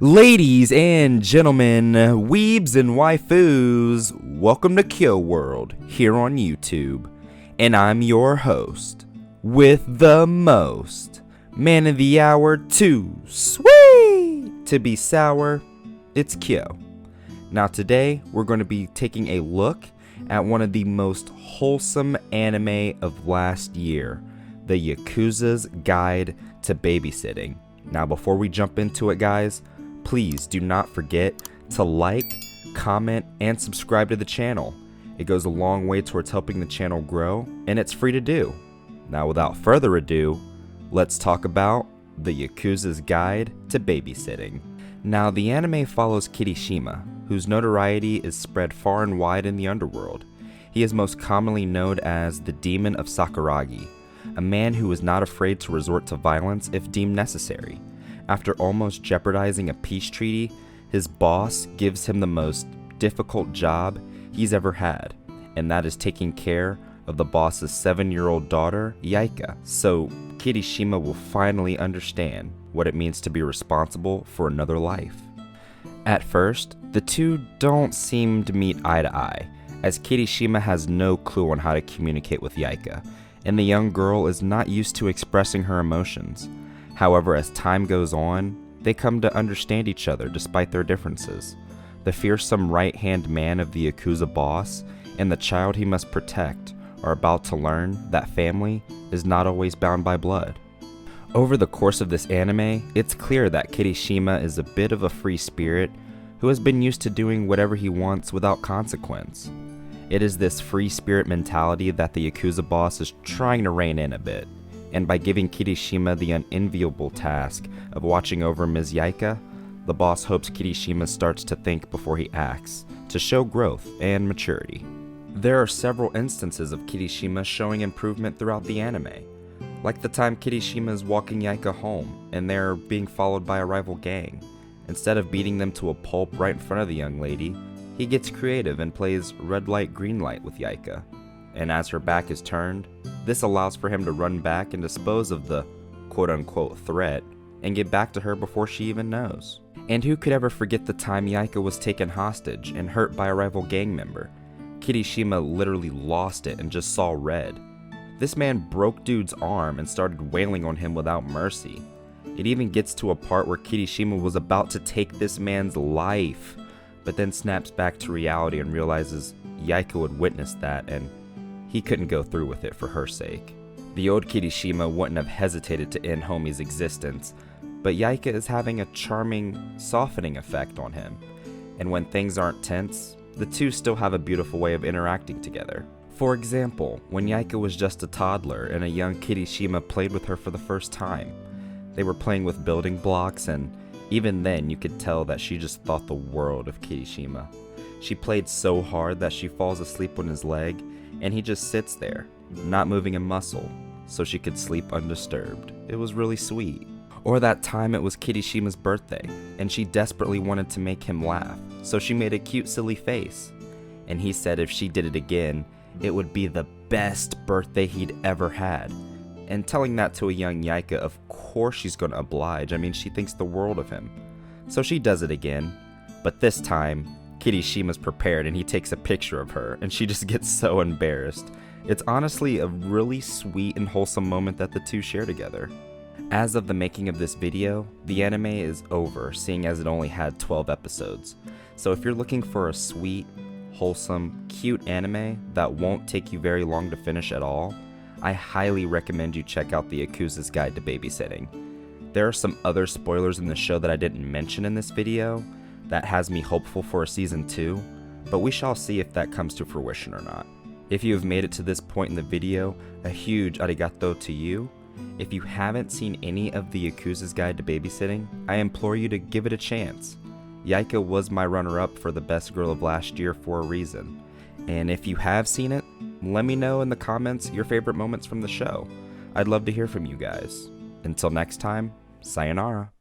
Ladies and gentlemen, weebs and waifus, welcome to RealKyoWRLD here on YouTube. And I'm your host, with the most, man of the hour, too sweet to be sour, it's Kyo. Now today, we're going to be taking a look at one of the most wholesome anime of last year, the Yakuza's Guide to Babysitting. Now before we jump into it, guys, please do not forget to like, comment, and subscribe to the channel. It goes a long way towards helping the channel grow, and it's free to do. Now without further ado, let's talk about the Yakuza's Guide to Babysitting. Now the anime follows Kirishima, whose notoriety is spread far and wide in the underworld. He is most commonly known as the Demon of Sakuragi, a man who is not afraid to resort to violence if deemed necessary. After almost jeopardizing a peace treaty, his boss gives him the most difficult job he's ever had, and that is taking care of the boss's 7-year-old daughter, Yakuza. So Kirishima will finally understand what it means to be responsible for another life. At first, the two don't seem to meet eye to eye, as Kirishima has no clue on how to communicate with Yakuza, and the young girl is not used to expressing her emotions. However, as time goes on, they come to understand each other despite their differences. The fearsome right-hand man of the Yakuza boss and the child he must protect are about to learn that family is not always bound by blood. Over the course of this anime, it's clear that Kirishima is a bit of a free spirit who has been used to doing whatever he wants without consequence. It is this free spirit mentality that the Yakuza boss is trying to rein in a bit. And by giving Kirishima the unenviable task of watching over Ms. Yakuza, the boss hopes Kirishima starts to think before he acts, to show growth and maturity. There are several instances of Kirishima showing improvement throughout the anime, like the time Kirishima is walking Yakuza home and they're being followed by a rival gang. Instead of beating them to a pulp right in front of the young lady, he gets creative and plays red light green light with Yakuza. And as her back is turned, this allows for him to run back and dispose of the quote-unquote threat and get back to her before she even knows. And who could ever forget the time Yakuza was taken hostage and hurt by a rival gang member? Kirishima literally lost it and just saw red. This man broke dude's arm and started wailing on him without mercy. It even gets to a part where Kirishima was about to take this man's life, but then snaps back to reality and realizes Yakuza would witness that and he couldn't go through with it for her sake. The old Kirishima wouldn't have hesitated to end homie's existence, but Yakuza is having a charming, softening effect on him. And when things aren't tense, the two still have a beautiful way of interacting together. For example, when Yakuza was just a toddler and a young Kirishima played with her for the first time. They were playing with building blocks, and even then you could tell that she just thought the world of Kirishima. She played so hard that she falls asleep on his leg, and he just sits there, not moving a muscle, so she could sleep undisturbed. It was really sweet. Or that time it was Kirishima's birthday, and she desperately wanted to make him laugh, so she made a cute silly face. And he said if she did it again, it would be the best birthday he'd ever had. And telling that to a young Yakuza, of course she's gonna oblige. I mean, she thinks the world of him. So she does it again, but this time, Kirishima's prepared and he takes a picture of her and she just gets so embarrassed. It's honestly a really sweet and wholesome moment that the two share together. As of the making of this video, the anime is over, seeing as it only had 12 episodes. So if you're looking for a sweet, wholesome, cute anime that won't take you very long to finish at all, I highly recommend you check out the Yakuza's Guide to Babysitting. There are some other spoilers in the show that I didn't mention in this video that has me hopeful for a season 2, but we shall see if that comes to fruition or not. If you have made it to this point in the video, a huge arigato to you. If you haven't seen any of the Yakuza's Guide to Babysitting, I implore you to give it a chance. Yakuza was my runner-up for the best girl of last year for a reason. And if you have seen it, let me know in the comments your favorite moments from the show. I'd love to hear from you guys. Until next time, sayonara.